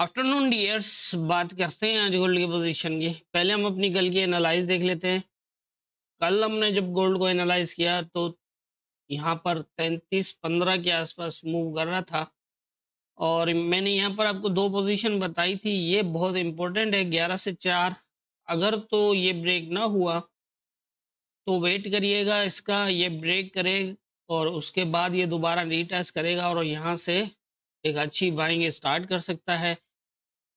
Afternoon dears, बात करते हैं आज गोल्ड की पोजीशन की। पहले हम अपनी कल की एनालाइज देख लेते हैं। कल हमने जब गोल्ड को एनालाइज किया तो यहाँ पर 33-15 के आसपास मूव कर रहा था, और मैंने यहाँ पर आपको दो पोजीशन बताई थी। ये बहुत इंपॉर्टेंट है, 11 से 4। अगर तो ये ब्रेक ना हुआ तो वेट करिएगा इसका, ये ब्रेक करे और उसके बाद ये दोबारा रीटेस्ट करेगा और यहाँ से एक अच्छी बाइंग स्टार्ट कर सकता है।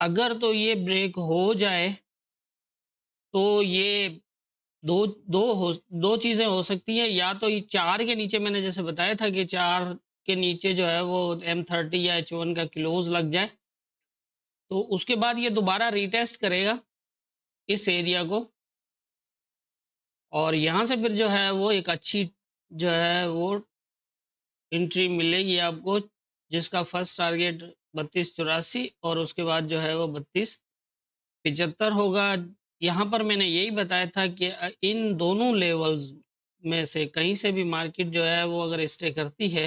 अगर तो ये ब्रेक हो जाए तो ये दो दो चीजें हो सकती हैं। या तो ये 4 के नीचे, मैंने जैसे बताया था कि 4 के नीचे जो है वो M30 या H1 का क्लोज लग जाए, तो उसके बाद ये दोबारा रीटेस्ट करेगा इस एरिया को, और यहाँ से फिर जो है वो एक अच्छी जो है वो एंट्री मिलेगी आपको, जिसका फर्स्ट टारगेट 3284 और उसके बाद जो है वो 3275 होगा। यहाँ पर मैंने यही बताया था कि इन दोनों लेवल्स में से कहीं से भी मार्केट जो है वो अगर स्टे करती है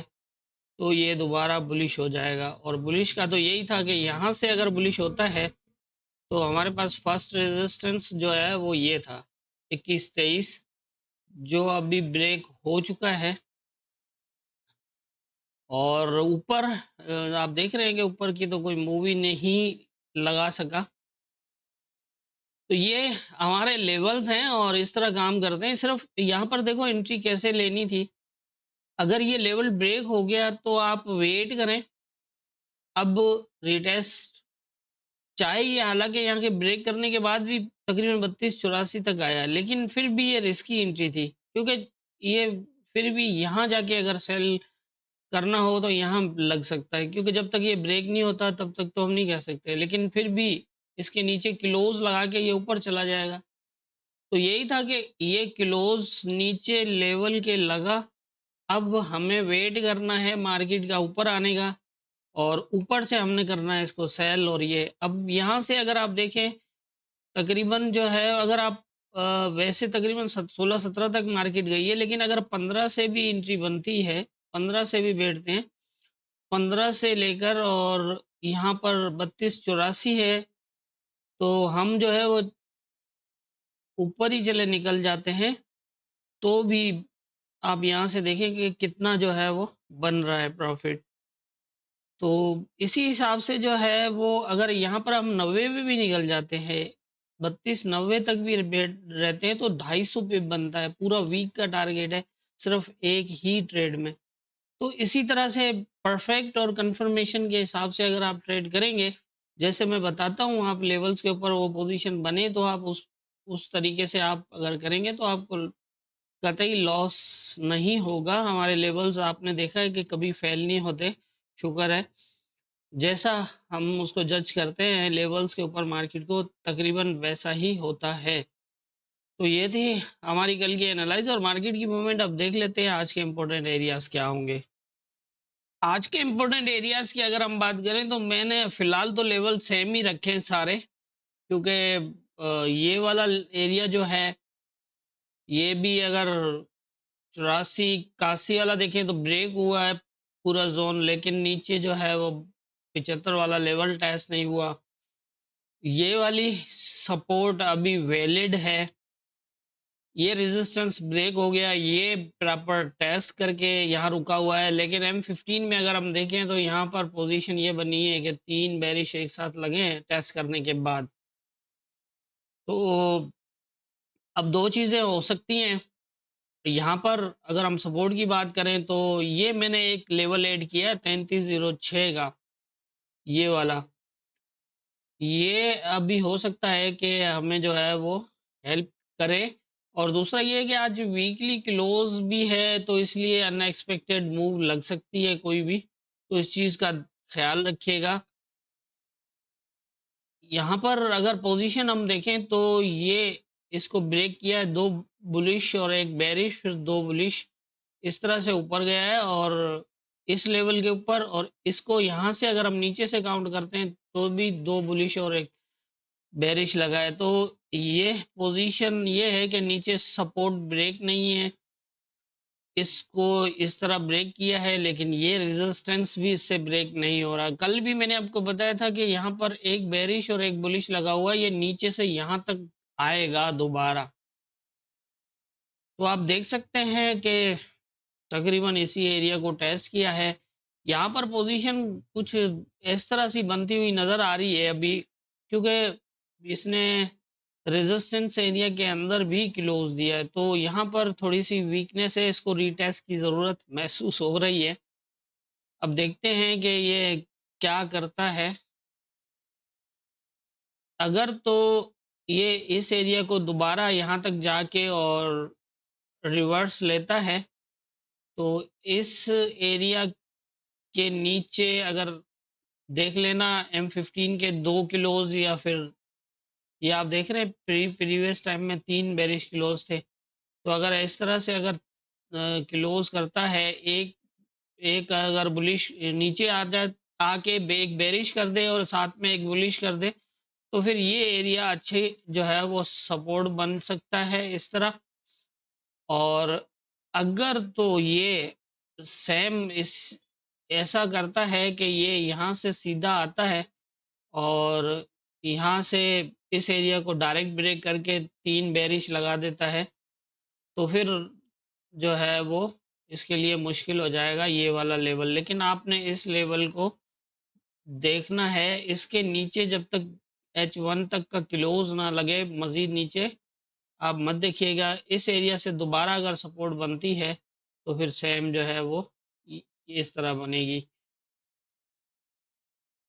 तो ये दोबारा बुलिश हो जाएगा। और बुलिश का तो यही था कि यहाँ से अगर बुलिश होता है तो हमारे पास फर्स्ट रेजिस्टेंस जो है वो ये था 21-23, जो अभी ब्रेक हो चुका है। और ऊपर आप देख रहे हैं कि ऊपर की तो कोई मूवी नहीं लगा सका। तो ये हमारे लेवल्स हैं और इस तरह काम करते हैं। सिर्फ यहाँ पर देखो एंट्री कैसे लेनी थी। अगर ये लेवल ब्रेक हो गया तो आप वेट करें। अब रिटेस्ट चाहिए, हालांकि यहाँ के ब्रेक करने के बाद भी तकरीबन 3284 तक आया, लेकिन फिर भी ये रिस्की एंट्री थी, क्योंकि ये फिर भी यहाँ जाके अगर सेल करना हो तो यहाँ लग सकता है, क्योंकि जब तक ये ब्रेक नहीं होता तब तक तो हम नहीं कह सकते। लेकिन फिर भी इसके नीचे क्लोज लगा के ये ऊपर चला जाएगा। तो यही था कि ये क्लोज नीचे लेवल के लगा। अब हमें वेट करना है मार्केट का ऊपर आने का, और ऊपर से हमने करना है इसको सेल। और ये अब यहाँ से अगर आप देखें तकरीबन जो है, अगर आप वैसे तकरीबन 16-17 तक मार्केट गई है, लेकिन अगर 15 से भी एंट्री बनती है, 15 से भी बैठते हैं, 15 से लेकर और यहाँ पर 3284 है, तो हम जो है वो ऊपर ही चले निकल जाते हैं, तो भी आप यहाँ से देखें कि कितना जो है वो बन रहा है प्रॉफिट। तो इसी हिसाब से जो है वो, अगर यहाँ पर हम 90 में भी निकल जाते हैं, 32-90 तक भी रहते हैं, तो 250 पे बनता है। पूरा वीक का टारगेट है सिर्फ एक ही ट्रेड में। तो इसी तरह से परफेक्ट और कंफर्मेशन के हिसाब से अगर आप ट्रेड करेंगे, जैसे मैं बताता हूँ, आप लेवल्स के ऊपर वो पोजीशन बने तो आप उस तरीके से आप अगर करेंगे तो आपको कतई लॉस नहीं होगा। हमारे लेवल्स आपने देखा है कि कभी फेल नहीं होते, शुक्र है। जैसा हम उसको जज करते हैं लेवल्स के ऊपर मार्केट को, तकरीबन वैसा ही होता है। तो ये थी हमारी कल की एनालाइज और मार्केट की मूवमेंट। अब देख लेते हैं आज के इम्पोर्टेंट एरियाज क्या होंगे। आज के इम्पोर्टेंट एरियाज की अगर हम बात करें तो मैंने फिलहाल तो लेवल सेम ही रखे हैं सारे, क्योंकि ये वाला एरिया जो है ये भी अगर 84-81 वाला देखें तो ब्रेक हुआ है पूरा जोन, लेकिन नीचे जो है वो 75 वाला लेवल टेस्ट नहीं हुआ। ये वाली सपोर्ट अभी वैलिड है। ये रेजिस्टेंस ब्रेक हो गया, ये प्रॉपर टेस्ट करके यहाँ रुका हुआ है। लेकिन M15 में अगर हम देखें तो यहाँ पर पोजीशन ये बनी है कि 3 बेरिश एक साथ लगे हैं टेस्ट करने के बाद। तो अब दो चीजें हो सकती हैं यहाँ पर। अगर हम सपोर्ट की बात करें तो ये मैंने एक लेवल ऐड किया है 3306 का, ये वाला। ये अभी हो सकता है कि हमें जो है वो हेल्प करे। और दूसरा ये है कि आज वीकली क्लोज भी है, तो इसलिए अनएक्सपेक्टेड मूव लग सकती है कोई भी, तो इस चीज का ख्याल रखिएगा। यहाँ पर अगर पोजीशन हम देखें तो ये इसको ब्रेक किया है, दो बुलिश और एक बेरिश, फिर दो बुलिश, इस तरह से ऊपर गया है और इस लेवल के ऊपर। और इसको यहाँ से अगर हम नीचे से काउंट करते हैं तो भी दो बुलिश और एक बेरिश लगा है। तो ये पोजीशन ये है कि नीचे सपोर्ट ब्रेक नहीं है, इसको इस तरह ब्रेक किया है, लेकिन ये रेजिस्टेंस भी इससे ब्रेक नहीं हो रहा। कल भी मैंने आपको बताया था कि यहाँ पर एक बेरिश और एक बुलिश लगा हुआ है, ये नीचे से यहाँ तक आएगा दोबारा। तो आप देख सकते हैं कि तकरीबन इसी एरिया को टेस्ट किया है। यहाँ पर पोजीशन कुछ इस तरह सी बनती हुई नजर आ रही है अभी, क्योंकि इसने रेजिस्टेंस एरिया के अंदर भी क्लोज दिया है, तो यहाँ पर थोड़ी सी वीकनेस है, इसको रीटेस्ट की ज़रूरत महसूस हो रही है। अब देखते हैं कि ये क्या करता है। अगर तो ये इस एरिया को दोबारा यहाँ तक जाके और रिवर्स लेता है, तो इस एरिया के नीचे अगर देख लेना M15 के 2 किलोज, या फिर ये आप देख रहे हैं प्रीवियस टाइम में 3 बेरिश किलोज थे। तो अगर इस तरह से अगर क्लोज करता है, एक एक अगर बुलिश नीचे आ जाए, आके एक बेरिश कर दे और साथ में एक बुलिश कर दे, तो फिर ये एरिया अच्छे जो है वो सपोर्ट बन सकता है इस तरह। और अगर तो ये सेम इस ऐसा करता है कि ये यहाँ से सीधा आता है और यहाँ से इस एरिया को डायरेक्ट ब्रेक करके 3 बेरिश लगा देता है, तो फिर जो है वो इसके लिए मुश्किल हो जाएगा ये वाला लेवल। लेकिन आपने इस लेवल को देखना है, इसके नीचे जब तक H1 तक का क्लोज ना लगे मजीद नीचे आप मत देखिएगा। इस एरिया से दोबारा अगर सपोर्ट बनती है तो फिर सेम जो है वो इस तरह बनेगी।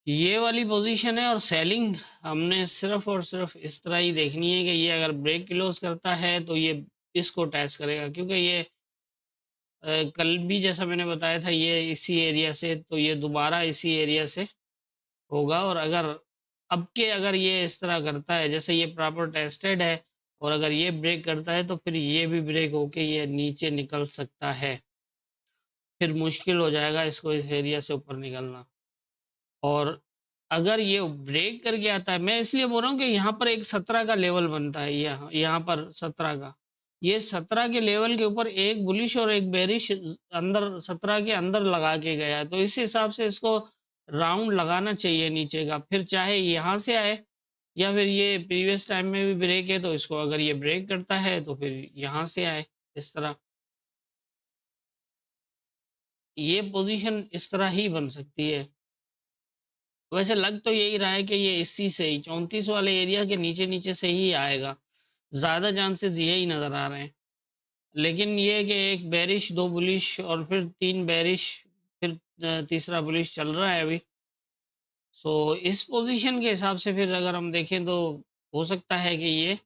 ये वाली पोजीशन है और सेलिंग हमने सिर्फ और सिर्फ इस तरह ही देखनी है कि ये अगर ब्रेक क्लोज करता है तो ये इसको टेस्ट करेगा, क्योंकि ये कल भी जैसा मैंने बताया था ये इसी एरिया से, तो ये दोबारा इसी एरिया से होगा। और अगर ये इस तरह करता है, जैसे ये प्रॉपर टेस्टेड है, और अगर ये ब्रेक करता है तो फिर ये भी ब्रेक होके ये नीचे निकल सकता है, फिर मुश्किल हो जाएगा इसको इस एरिया से ऊपर निकलना। और अगर ये ब्रेक करके आता है, मैं इसलिए बोल रहा हूँ कि यहाँ पर एक 17 का लेवल बनता है, यहाँ पर 17 का, ये 17 के लेवल के ऊपर एक बुलिश और एक बेरिश अंदर 17 के अंदर लगा के गया है, तो इस हिसाब से इसको राउंड लगाना चाहिए नीचे का, फिर चाहे यहाँ से आए या फिर ये प्रीवियस टाइम में भी ब्रेक है तो इसको अगर ये ब्रेक करता है तो फिर यहाँ से आए इस तरह। ये पोजीशन इस तरह ही बन सकती है। वैसे लग तो यही रहा है कि ये इसी से ही 34 वाले एरिया के नीचे नीचे से ही आएगा, ज्यादा चांसेस यही नजर आ रहे हैं। लेकिन ये कि एक बेरिश, 2 बुलिश और फिर 3 बेरिश, फिर तीसरा बुलिश चल रहा है अभी। सो इस पोजीशन के हिसाब से फिर अगर हम देखें तो हो सकता है कि ये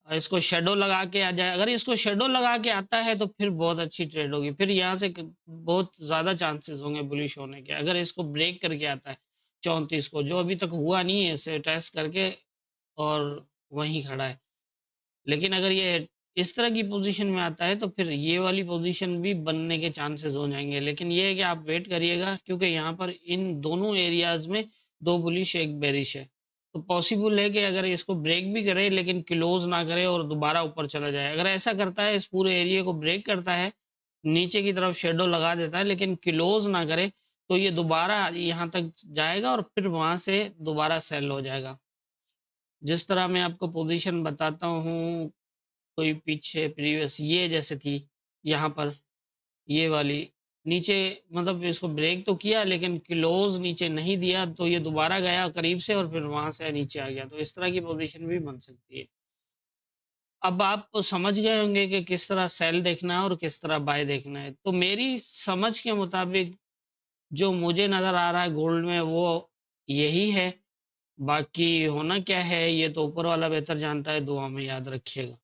इसको शेडो लगा के आ जाए। अगर इसको शेडो लगा के आता है तो फिर बहुत अच्छी ट्रेड होगी, फिर यहाँ से बहुत ज़्यादा चांसेस होंगे बुलिश होने के। अगर इसको ब्रेक करके आता है 34 को, जो अभी तक हुआ नहीं है, इसे टेस्ट करके और वहीं खड़ा है। लेकिन अगर ये इस तरह की पोजीशन में आता है तो फिर ये वाली पोजीशन भी बनने के चांसेस हो जाएंगे। लेकिन ये है कि आप वेट करिएगा, क्योंकि यहाँ पर इन दोनों एरियाज में 2 बुलिश एक बेरिश है, तो पॉसिबल है कि अगर इसको ब्रेक भी करे लेकिन क्लोज ना करे और दोबारा ऊपर चला जाए। अगर ऐसा करता है, इस पूरे एरिया को ब्रेक करता है, नीचे की तरफ शेडो लगा देता है लेकिन क्लोज ना करे, तो ये दोबारा यहाँ तक जाएगा और फिर वहां से दोबारा सेल हो जाएगा। जिस तरह मैं आपको पोजीशन बताता हूँ, कोई पीछे प्रीवियस ये जैसे थी, यहाँ पर ये वाली नीचे, मतलब इसको ब्रेक तो किया लेकिन क्लोज नीचे नहीं दिया, तो ये दोबारा गया करीब से और फिर वहां से नीचे आ गया। तो इस तरह की पोजीशन भी बन सकती है। अब आप समझ गए होंगे कि किस तरह सेल देखना है और किस तरह बाय देखना है। तो मेरी समझ के मुताबिक जो मुझे नजर आ रहा है गोल्ड में वो यही है। बाकी होना क्या है ये तो ऊपर वाला बेहतर जानता है। दुआ में याद रखिएगा।